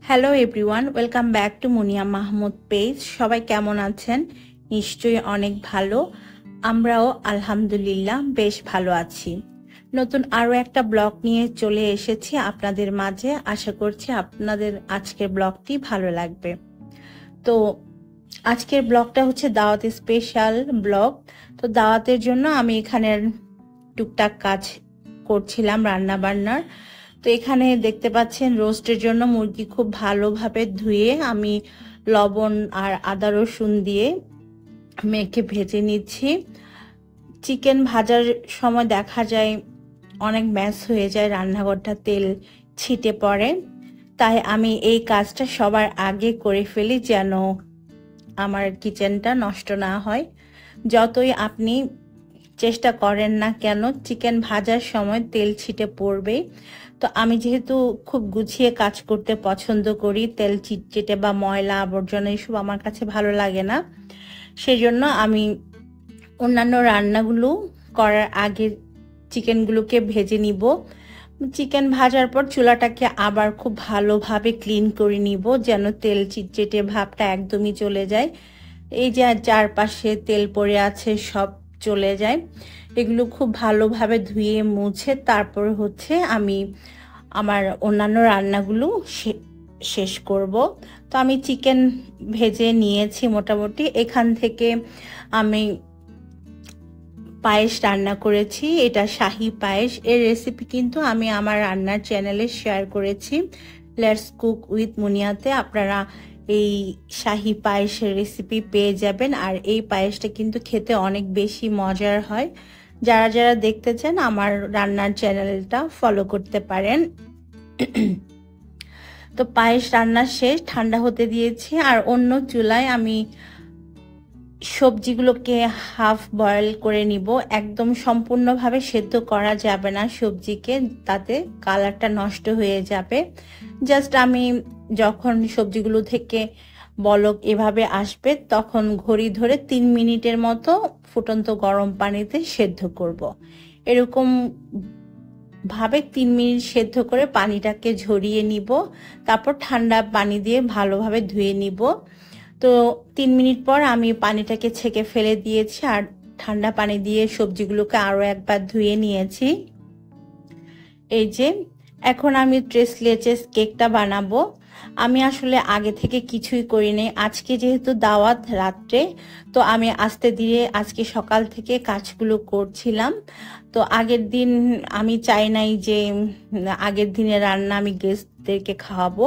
Hello everyone, welcome back to Munia Mahmud page. সবাই কেমন আছেন? নিশ্চয়ই অনেক ভালো। আমরাও আলহামদুলিল্লাহ বেশ ভালো আছি। নতুন আরও একটা ব্লগ নিয়ে চলে এসেছি আপনাদের মাঝে। আশা করছি আপনাদের আজকের ব্লগটি ভালো লাগবে। তো আজকের ব্লগটা হচ্ছে দাওয়াত স্পেশাল ব্লগ। তো দাওয়াতের জন্য আমি এখানে টুকটাক কাজ করছিলাম, রান্না বান্নার। তো এখানে দেখতে পাচ্ছেন রোস্টের জন্য মুরগি খুব ভালোভাবে ধুয়ে আমি লবণ আর আদা রসুন দিয়ে মেখে ভেজে নিচ্ছি। চিকেন ভাজার সময় দেখা যায় অনেক ম্যাশ হয়ে যায়, রান্নাঘরটা তেল ছিটে পড়ে। তাই আমি এই কাজটা সবার আগে করে ফেলি যেন আমার কিচেনটা নষ্ট না হয়। যতই আপনি চেষ্টা করেন না কেন, চিকেন ভাজার সময় তেল ছিটে পড়বে। তো আমি যেহেতু খুব গুছিয়ে কাজ করতে পছন্দ করি, তেল চিটচিটে বা ময়লা আবর্জনা এসব আমার কাছে ভালো লাগে না। সেজন্য আমি অন্যান্য রান্নাগুলো করার আগে চিকেনগুলোকে ভেজে নিব। চিকেন ভাজার পর চুলাটাকে আবার খুব ভালোভাবে ক্লিন করে নিব যেন তেল চিটচিটে ভাবটা একদমই চলে যায়। এই যে চারপাশে তেল পড়ে আছে সব চলে যায়। এগুলো খুব ভালোভাবে ধুয়ে মুছে তারপর হচ্ছে আমি আমার অন্যান্য রান্নাগুলো শেষ করব। তো আমি চিকেন ভেজে নিয়েছি মোটামুটি। এখান থেকে আমি পায়েস রান্না করেছি, এটা শাহি পায়েস। এর রেসিপি কিন্তু আমি আমার রান্নার চ্যানেলে শেয়ার করেছি, লেটস কুক উইথ মুনিয়াতে। আপনারা এই শাহি পায়েসের রেসিপি পেয়ে যাবেন। আর এই পায়েসটা কিন্তু খেতে অনেক বেশি মজার হয়। যারা যারা দেখতে চান আমার রান্নার চ্যানেলটা ফলো করতে পারেন। তো পায়েস রান্না শেষ, ঠান্ডা হতে দিয়েছি। আর অন্য চুলায় আমি সবজিগুলোকে হাফ বয়েল করে নিব। একদম সম্পূর্ণভাবে সেদ্ধ করা যাবে না সবজিকে, তাতে কালারটা নষ্ট হয়ে যাবে। জাস্ট আমি যখন সবজিগুলো থেকে বলক এভাবে আসবে তখন ঘড়ি ধরে 3 মিনিটের মতো ফুটন্ত গরম পানিতে সেদ্ধ করব। এরকম ভাবে 3 মিনিট সেদ্ধ করে পানিটাকে ঝরিয়ে নিব। তারপর ঠান্ডা পানি দিয়ে ভালোভাবে ধুয়ে নিব। তো 3 মিনিট পর আমি পানিটাকে ছেঁকে ফেলে দিয়েছি আর ঠান্ডা পানি দিয়ে সবজিগুলোকে আরও একবার ধুয়ে নিয়েছি। এই যে এখন আমি ট্রেস লেচেস কেকটা বানাবো। আমি আসলে আগে থেকে কিছুই করিনি, আজকে যেহেতু দাওয়াত রাত্রে, তো আমি আস্তে ধীরে আজকে সকাল থেকে কাজগুলো করছিলাম। তো আগের দিন আমি চাই নাই যে আগের দিনের রান্না আমি গেস্টদেরকে খাওয়াবো,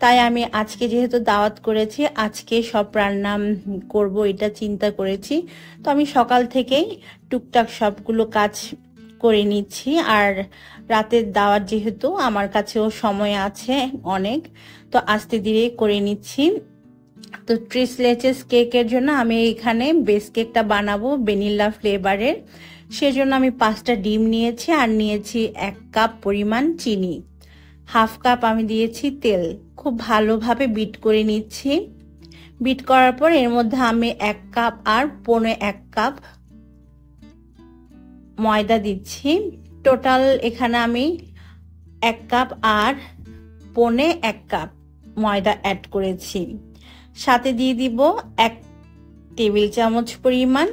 তাই আমি আজকে যেহেতু দাওয়াত করেছি আজকে সব রান্না করব এটা চিন্তা করেছি। তো আমি সকাল থেকেই টুকটাক সবগুলো কাজ করে নিচ্ছি। আর রাতের দাওয়াত যেহেতু আমার কাছেও সময় আছে অনেক, তো আস্তে ধীরে করে নিচ্ছি। তো ট্রিস লেচেস কেকের জন্য আমি এখানে বেস কেকটা বানাবো ভ্যানিলা ফ্লেভারের। সেজন্য আমি 5টা ডিম নিয়েছি আর নিয়েছি 1 কাপ পরিমাণ চিনি, হাফ কাপ আমি দিয়েছি তেল। খুব ভালোভাবে বিট করে নিচ্ছি। বিট করার পর এর মধ্যে আমি 1 কাপ আর 1.25 কাপ ময়দা দিচ্ছি। টোটাল এখানে আমি 1 কাপ আর 1.25 কাপ ময়দা অ্যাড করেছি। সাথে দিয়ে দিব 1 টেবিল চামচ পরিমাণ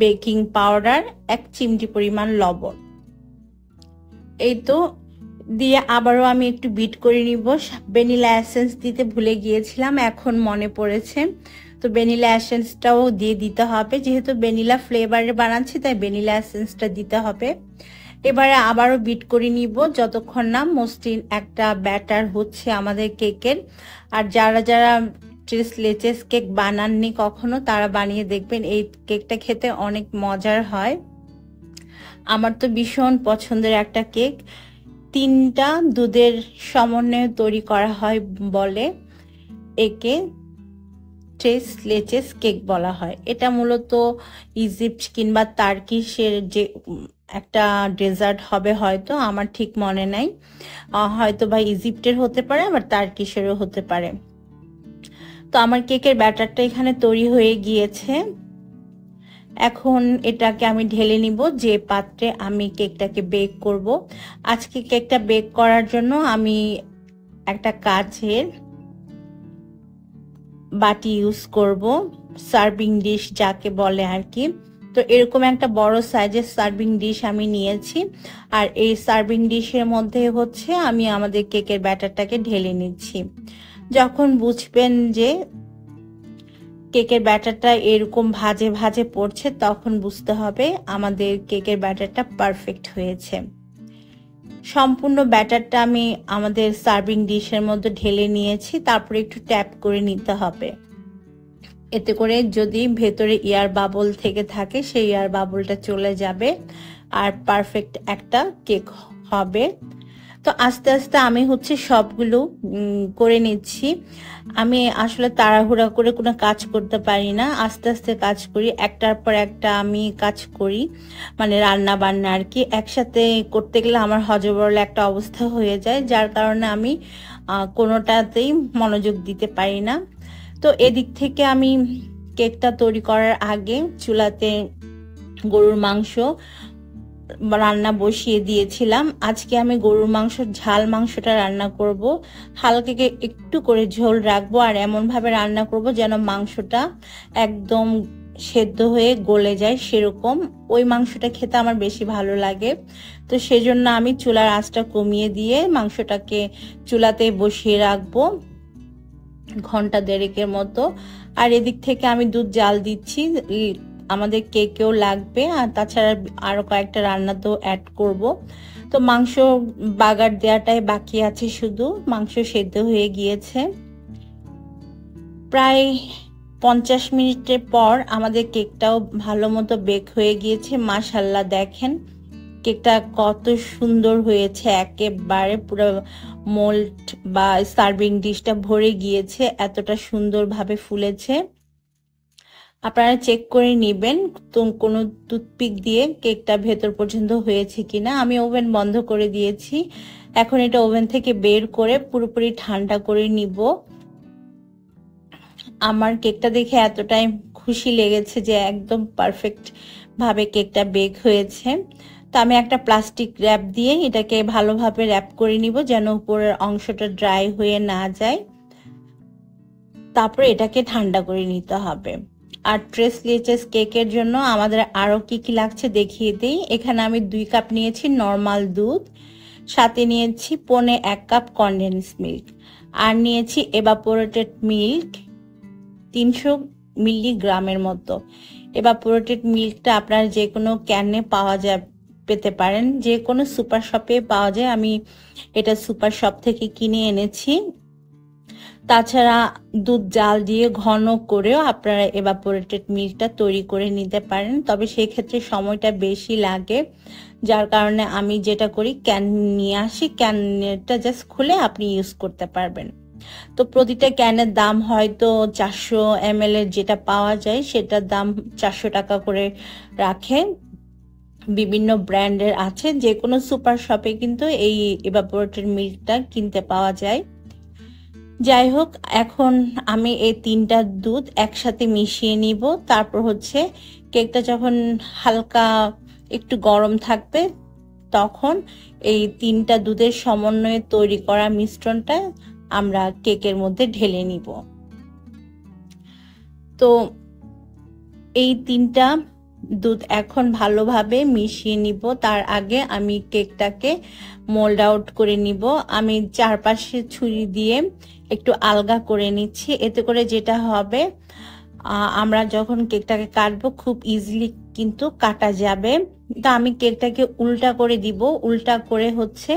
বেকিং পাউডার, 1 চিমটি পরিমাণ লবণ। এই তো দিয়ে আবারও আমি একটু বিট করে নিব। ভ্যানিলা এসেন্স দিতে ভুলে গিয়েছিলাম, এখন মনে পড়েছে। তো ভ্যানিলা এসেন্সটাও দিয়ে দিতে হবে, যেহেতু ভ্যানিলা ফ্লেভারে বানাচ্ছি তাই ভ্যানিলা এসেন্সটা দিতে হবে। এবারে আবারও বিট করে নিব যতক্ষণ না মসৃণ একটা ব্যাটার হচ্ছে আমাদের কেকের। আর যারা যারা ট্রিস লেচেস কেক বানাননি কখনো তারা বানিয়ে দেখবেন, এই কেকটা খেতে অনেক মজার হয়। আমার তো ভীষণ পছন্দের একটা কেক। 3টা দুধের সমন্বয়ে তৈরি করা হয় বলে একে ট্রিস লেচেস কেক বলা হয়। এটা মূলত ইজিপ্ট কিংবা তার্কিশের যে একটা ডেজার্ট হবে, হয়তো আমার ঠিক মনে নাই, হয়তো বা ইজিপ্টের হতে পারে আবার তার্কিশেরও হতে পারে। তো আমার কেকের ব্যাটারটা এখানে তৈরি হয়ে গিয়েছে। এখন এটাকে আমি ঢেলে নিব যে পাত্রে আমি কেকটাকে বেক করব। আজকে কেকটা বেক করার জন্য আমি একটা কাচের বাটি ইউজ করব, সার্ভিং ডিশ যাকে বলে আর কি। তো এরকম একটা বড় সাইজের সার্ভিং ডিশ আমি নিয়েছি, আর এই সার্ভিং ডিশের মধ্যে হচ্ছে আমি আমাদের কেকের ব্যাটারটাকে ঢেলে নিচ্ছি। যখন বুঝবেন যে কেকের ব্যাটারটা এরকম ভাজে ভাজে পড়ছে, তখন বুঝতে হবে আমাদের কেকের ব্যাটারটা পারফেক্ট হয়েছে। সম্পূর্ণ ব্যাটারটা আমি আমাদের সার্ভিং ডিশের মধ্যে ঢেলে নিয়েছি, তারপরে একটু ট্যাপ করে নিতে হবে। এতে করে যদি ভেতরে এয়ার বাবল থেকে থাকে সেই এয়ার বাবলটা চলে যাবে আর পারফেক্ট একটা কেক হবে। তো আস্তে আস্তে আমি হচ্ছে সবগুলো করে নিচ্ছি। আমি আসলে তাড়াহুড়া করে কোনো কাজ করতে পারি না, আস্তে আস্তে কাজ করি, একটার পর একটা আমি কাজ করি, মানে রান্না বান্না আর কি। একসাথে করতে গেলে আমার হযবরল একটা অবস্থা হয়ে যায়, যার কারণে আমি কোনোটাতেই মনোযোগ দিতে পারি না। তো এদিক থেকে আমি কেকটা তৈরি করার আগে চুলাতে গরুর মাংস রান্না বসিয়ে দিয়েছিলাম। আজকে আমি গরুর মাংসের ঝাল মাংসটা রান্না করব। হালকা একটু করে ঝোল রাখবো আর এমন ভাবে রান্না করব যেন মাংসটা একদম সেদ্ধ হয়ে গলে যায়, সেরকম ওই মাংসটা খেতে আমার বেশি ভালো লাগে। তো সেজন্য আমি চুলার আঁচটা কমিয়ে দিয়ে মাংসটাকে চুলাতে বসিয়ে রাখবো ঘন্টা দেড়েকের মতো। আর এদিক থেকে আমি দুধ জাল দিচ্ছি, আমাদের কেকেও লাগবে, আর তাছাড়া আরো কয়েকটা রান্না তো অ্যাড করব। তো মাংস বাগার দেওয়াটাই বাকি আছে, শুধু মাংস সেদ্ধ হয়ে গিয়েছে। প্রায় 50 মিনিটের পর আমাদের কেকটাও ভালো মতো বেক হয়ে গিয়েছে। মাশাআল্লাহ, দেখেন কেকটা কত সুন্দর হয়েছে, একেবারে পুরো মোল্ড বা সার্ভিং ডিশটা ভরে গিয়েছে, এতটা সুন্দরভাবে ফুলেছে। আপনারা চেক করে নেবেন তো কোনো টুথপিক দিয়ে কেকটা ভেতর পর্যন্ত হয়েছে কিনা। আমি ওভেন বন্ধ করে দিয়েছি, এখন এটা ওভেন থেকে বের করে পুরোপুরি ঠান্ডা করে নিব। আমার কেকটা দেখে এতটাই খুশি লেগেছে যে একদম পারফেক্ট ভাবে কেকটা বেক হয়েছে। তো আমি একটা প্লাস্টিক র্যাপ দিয়ে এটাকে ভালোভাবে র্যাপ করে নিব যেন উপরের অংশটা ড্রাই হয়ে না যায়। তারপরে এটাকে ঠান্ডা করে নিতে হবে। আর ট্রেস লেচেস কেকের জন্য আমাদের আরো কি কি লাগছে দেখিয়ে দিই। এখানে আমি 2 কাপ নিয়েছি নরমাল দুধ, সাথে নিয়েছি 1.25 কাপ কনডেন্স মিল্ক, আর নিয়েছি এভাপোরেটেড মিল্ক 300 মিলিগ্রামের মতো। এভাপোরেটেড মিল্কটা আপনার যে কোনো ক্যানে পাওয়া যায়, পেতে পারেন, যে কোনো সুপার শপে পাওয়া যায়। আমি এটা সুপার শপ থেকে কিনে এনেছি। তাছাড়া দুধ জাল দিয়ে ঘন করেও আপনারা এভাপোরেটেড মিল্কটা তৈরি করে নিতে পারেন, তবে সেই ক্ষেত্রে সময়টা বেশি লাগে, যার কারণে আমি যেটা করি ক্যান নিয়ে আসি, ক্যানটা জাস্ট খুলে আপনি ইউজ করতে পারবেন। তো প্রতিটা ক্যানের দাম হয়তো 400 ml এর যেটা পাওয়া যায় সেটার দাম 400 টাকা করে রাখে। বিভিন্ন ব্র্যান্ডের আছে, যে কোনো সুপার শপে কিন্তু এই এভাপোরেটেড মিল্কটা কিনতে পাওয়া যায়। যাই হোক, এখন আমি এই 3টা দুধ একসাথে মিশিয়ে নিব। তারপর হচ্ছে কেকটা যখন হালকা একটু গরম থাকবে তখন এই 3টা দুধের সমন্বয়ে তৈরি করা মিশ্রণটা আমরা কেকের মধ্যে ঢেলে নিব। তো এই 3টা দুধ এখন ভালোভাবে মিশিয়ে নিব। তার আগে আমি কেকটাকে মোল্ড আউট করে নিব। আমি চারপাশে ছুরি দিয়ে একটু আলগা করে নিচ্ছি, এতে করে যেটা হবে আমরা যখন কেকটাকে কাটবো খুব ইজিলি কিন্তু কাটা যাবে। তো আমি কেকটাকে উল্টা করে দিব, উল্টা করে হচ্ছে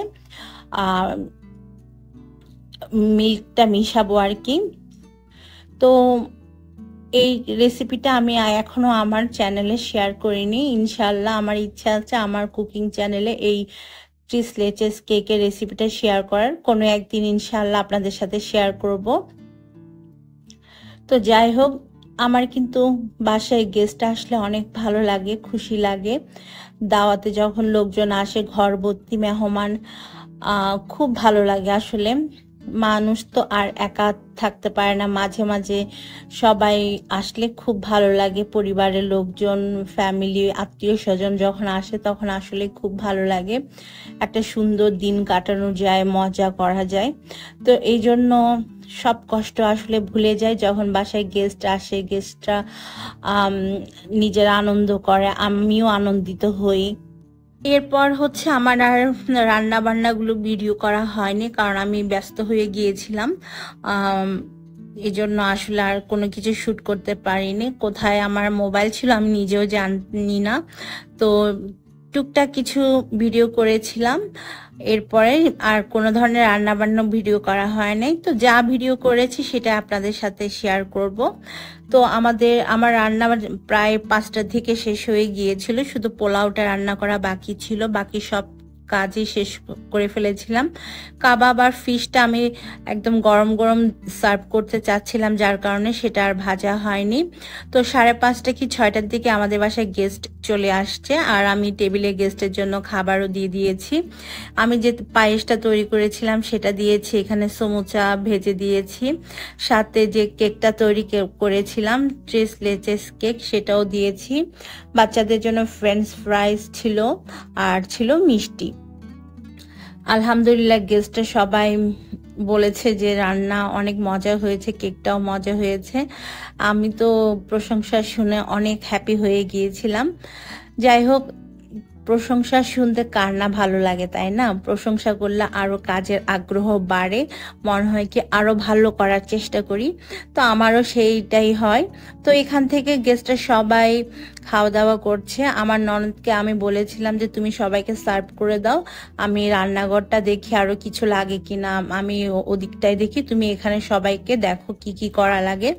মিল্কটা মিশাবো আর কি। তো এই রেসিপিটা আমি এখনো আমার চ্যানেলে শেয়ার করিনি, ইনশাল্লাহ আমার ইচ্ছা আছে আমার কুকিং চ্যানেলে এই ট্রেস লেচেস কেকের রেসিপিটা শেয়ার করার, কোনো একদিন ইনশাল্লাহ আপনাদের সাথে শেয়ার করব। তো যাই হোক, আমার কিন্তু বাসায় গেস্ট আসলে অনেক ভালো লাগে, খুশি লাগে। দাওয়াতে যখন লোকজন আসে, ঘর ভর্তি মেহমান, খুব ভালো লাগে আসলে। মানুষ তো আর একা থাকতে পারে না, মাঝে মাঝে সবাই আসলে খুব ভালো লাগে। পরিবারের লোকজন, ফ্যামিলি, আত্মীয় স্বজন যখন আসে তখন আসলে খুব ভালো লাগে। একটা সুন্দর দিন কাটানো যায়, মজা করা যায়। তো এই জন্য সব কষ্ট আসলে ভুলে যায় যখন বাসায় গেস্ট আসে। গেস্টরা নিজেরা আনন্দ করে, আমিও আনন্দিত হই। এরপর হচ্ছে আমার আর রান্না বান্নাগুলো ভিডিও করা হয়নি, কারণ আমি ব্যস্ত হয়ে গিয়েছিলাম। এই জন্য আসলে আর কোনো কিছু শ্যুট করতে পারিনি। কোথায় আমার মোবাইল ছিল আমি নিজেও জানি না। তো টুকটাক কিছু ভিডিও করেছিলাম, এরপরে আর কোনো ধরনের রান্না বান্না ভিডিও করা হয় নাই। তো যা ভিডিও করেছি সেটা আপনাদের সাথে শেয়ার করব। তো আমার রান্না প্রায় 5টার দিকে শেষ হয়ে গিয়েছিল, শুধু পোলাওটা রান্না করা বাকি ছিল, বাকি সব কাজই শেষ করে ফেলেছিলাম। কাবাব আর ফিশটা আমি একদম গরম গরম সার্ভ করতে চাচ্ছিলাম, যার কারণে সেটা আর ভাজা হয়নি। তো 5:30 কি 6টার দিকে আমাদের বাসায় গেস্ট চলে আসছে, আর আমি টেবিলে গেস্টের জন্য খাবারও দিয়ে দিয়েছি। আমি যে পায়েসটা তৈরি করেছিলাম সেটা দিয়েছি, এখানে সমুচা ভেজে দিয়েছি, সাথে যে কেকটা তৈরি করেছিলাম ট্রেস লেচেস কেক সেটাও দিয়েছি। বাচ্চাদের জন্য ফ্রেঞ্চ ফ্রাইজ ছিল, আর ছিল মিষ্টি। আলহামদুলিল্লাহ গেস্টে সবাই বলেছে যে রান্না অনেক মজা হয়েছে, কেকটাও মজা হয়েছে। আমি তো প্রশংসা শুনে অনেক হ্যাপি হয়ে গিয়েছিলাম। যাই হোক, প্রশংসা শুনতে কার না ভালো লাগে, তাই না? প্রশংসা করলে আরো কাজের আগ্রহ বাড়ে, মনে হয় কি আরো ভালো করার চেষ্টা করি। তো আমারও সেইটাই হয়। তো এখান থেকে গেস্টরা সবাই খাওয়া দাওয়া করছে। আমার ননদকে আমি বলেছিলাম যে তুমি সবাইকে সার্ভ করে দাও, আমি রান্নাঘরটা দেখি আরো কিছু লাগে কিনা, আমি ওদিকটাই দেখি, তুমি এখানে সবাইকে দেখো কি কি করা লাগে।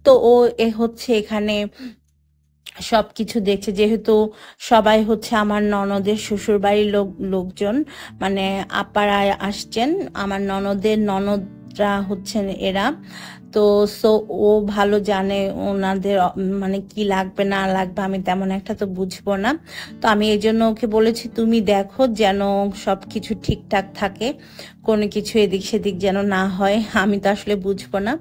তো ও হচ্ছে এখানে সবকিছু দেখছে, যেহেতু সবাই হচ্ছে আমার ননদের শ্বশুর বাড়ির লোকজন, মানে আপারা আসছেন, আমার ননদের ননদরা হচ্ছেন এরা। তো ও ভালো জানে ওনাদের মানে কি লাগবে না লাগবে, আমি তেমন একটা তো বুঝবো না। তো আমি এই জন্য ওকে বলেছি তুমি দেখো যেন সবকিছু ঠিকঠাক থাকে, কোনো কিছু এদিক সেদিক যেন না হয়, আমি তো আসলে বুঝবো না।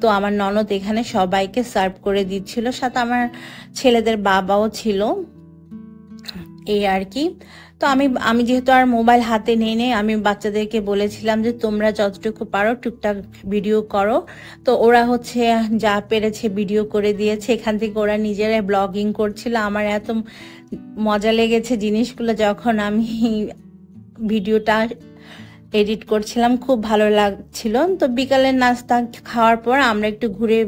তো আমার ননদ এখানে সবাইকে সার্ভ করে দিচ্ছিল, সাথে আমার ছেলেদের বাবাও ছিল, এই আর কি। তো আমি যেহেতু আর মোবাইল হাতে নেই, আমি বাচ্চাদেরকে বলেছিলাম যে তোমরা যতটুকু পারো টুকটাক ভিডিও করো। তো ওরা হচ্ছে যা পেরেছে ভিডিও করে দিয়েছে, এখান থেকে ওরা নিজেরাই ব্লগিং করছিল। আমার এত মজা লেগেছে জিনিসগুলো, যখন আমি ভিডিওটা এডিট করছিলাম খুব ভালো লাগছিল। তো বিকালের নাস্তা খাওয়ার পর আমরা একটু ঘুরে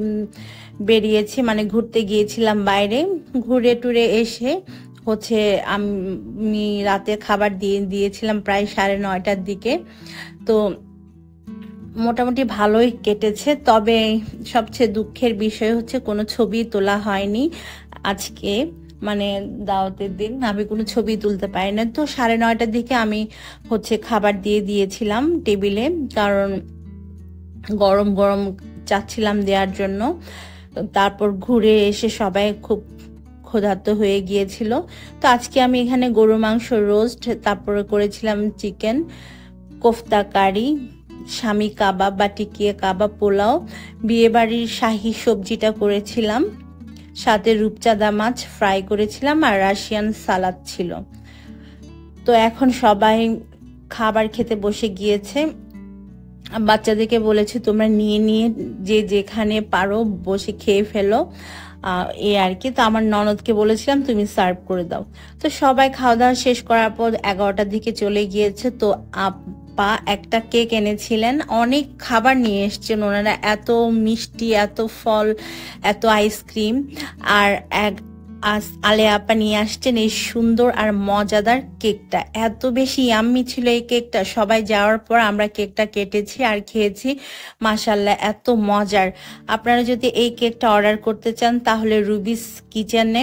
বেরিয়েছি, মানে ঘুরতে গিয়েছিলাম বাইরে। ঘুরে টুরে এসে হচ্ছে আমি রাতের খাবার দিয়েছিলাম প্রায় 9:30টার দিকে। তো মোটামুটি ভালোই কেটেছে, তবে সবচেয়ে দুঃখের বিষয় হচ্ছে কোনো ছবি তোলা হয়নি আজকে, মানে দাওয়াতের দিন আমি কোনো ছবি তুলতে পারি না। তো 9:30টার দিকে আমি হচ্ছে খাবার দিয়েছিলাম টেবিলে, কারণ গরম গরম চাচ্ছিলাম দেওয়ার জন্য। তারপর ঘুরে এসে সবাই খুব ক্ষুধার্ত হয়ে গিয়েছিল। তো আজকে আমি এখানে গরু মাংস রোস্ট, তারপরে করেছিলাম চিকেন কোফতা কারি, স্বামী কাবাব বা টিকিয়া কাবাব, পোলাও, বিয়েবাড়ির শাহী সবজিটা করেছিলাম, সাথে রূপচাঁদা মাছ ফ্রাই করেছিলাম, আর রাশিয়ান সালাদ ছিল। তো এখন সবাই খাবার খেতে বসে গিয়েছে। বাচ্চাদেরকে বলেছে তোমরা নিয়ে নিয়ে যে যেখানে পারো বসে খেয়ে ফেলো, এই আর কি। তো আমার ননদকে বলেছিলাম তুমি সার্ভ করে দাও। তো সবাই খাওয়া দাওয়া শেষ করার পর 11টার দিকে চলে গিয়েছে। তো আপা একটা কেক এনেছিলেন, অনেক খাবার নিয়ে এসছেন ওনারা, এত মিষ্টি, এত ফল, এত আইসক্রিম, আর আলে আপা নিয়ে আসছেন এই সুন্দর আর মজাদার কেকটা। এত বেশি ইয়াম্মি ছিল এই কেকটা, সবাই যাওয়ার পর আমরা কেকটা কেটেছি আর খেয়েছি। মাশাল্লাহ এত মজার। আপনারা যদি এই কেকটা অর্ডার করতে চান তাহলে রুবিস কিচেনে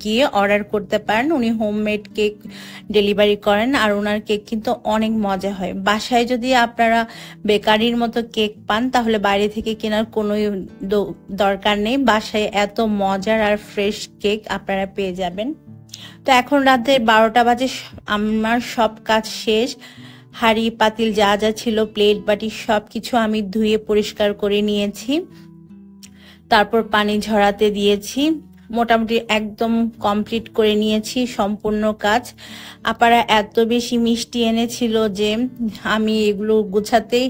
গিয়ে অর্ডার করতে পারেন, উনি হোমমেড কেক ডেলিভারি করেন, আর ওনার কেক কিন্তু অনেক মজা হয়। বাসায় যদি আপনারা বেকারির মতো কেক পান তাহলে বাইরে থেকে কেনার কোনো দরকার নেই, বাসায় এত মজার আর ফ্রেশ কেক আপনারা পেয়ে যাবেন। তো এখন রাতে 12টা বাজে, আমার সব কাজ শেষ, হাঁড়ি পাতিল যা যা ছিল, প্লেট বাটি সব কিছু আমি ধুয়ে পরিষ্কার করে নিয়েছি। তারপর পানি ঝরাতে দিয়েছি। মোটামুটি একদম কমপ্লিট করে নিয়েছি সম্পূর্ণ কাজ। আপারা এত বেশি মিষ্টি এনেছিল যে আমি এগুলো গুছাতেই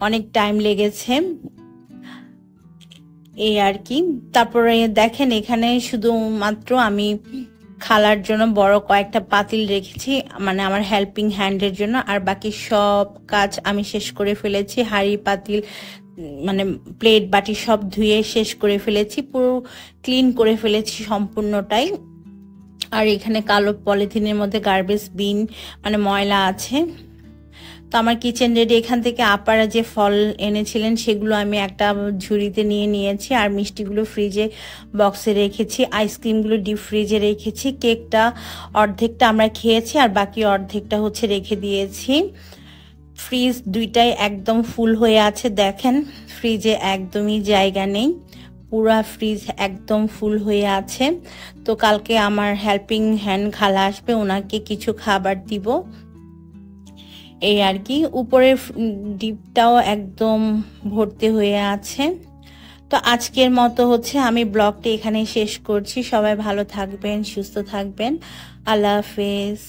অনেক টাইম লেগেছে, এই আর কি। তারপরে দেখেন এখানে শুধুমাত্র আমি খালার জন্য বড় কয়েকটা পাতিল রেখেছি, মানে আমার হেল্পিং হ্যান্ডের জন্য, আর বাকি সব কাজ আমি শেষ করে ফেলেছি। হাঁড়ি পাতিল মানে প্লেট বাটি সব ধুয়ে শেষ করে ফেলেছি, পুরো ক্লিন করে ফেলেছি সম্পূর্ণটাই। আর এখানে কালো পলিথিনের মধ্যে গার্বেজ বিন মানে ময়লা আছে। তো আমার কিচেন রেডি। এখান থেকে আপারা যে ফল এনেছিলেন সেগুলো আমি একটা ঝুড়িতে নিয়ে নিয়েছি, আর মিষ্টিগুলো ফ্রিজে বক্সে রেখেছি, আইসক্রিমগুলো ডিপ ফ্রিজে রেখেছি। কেকটা অর্ধেকটা আমরা খেয়েছি আর বাকি অর্ধেকটা হচ্ছে রেখে দিয়েছি। ফ্রিজ দুইটাই একদম ফুল হয়ে আছে, দেখেন ফ্রিজে একদমই জায়গা নেই, পুরা ফ্রিজ একদম ফুল হয়ে আছে। তো কালকে আমার হেল্পিং হ্যান্ড খালা আসবে, ওনাকে কিছু খাবার দিব, এই আর কি। উপরের ডিপটাও একদম ভর্তি হয়ে আছে। তো আজকের মতো হচ্ছে আমি ব্লগটি এখানে শেষ করছি। সবাই ভালো থাকবেন, সুস্থ থাকবেন। আল্লাহ হাফেজ।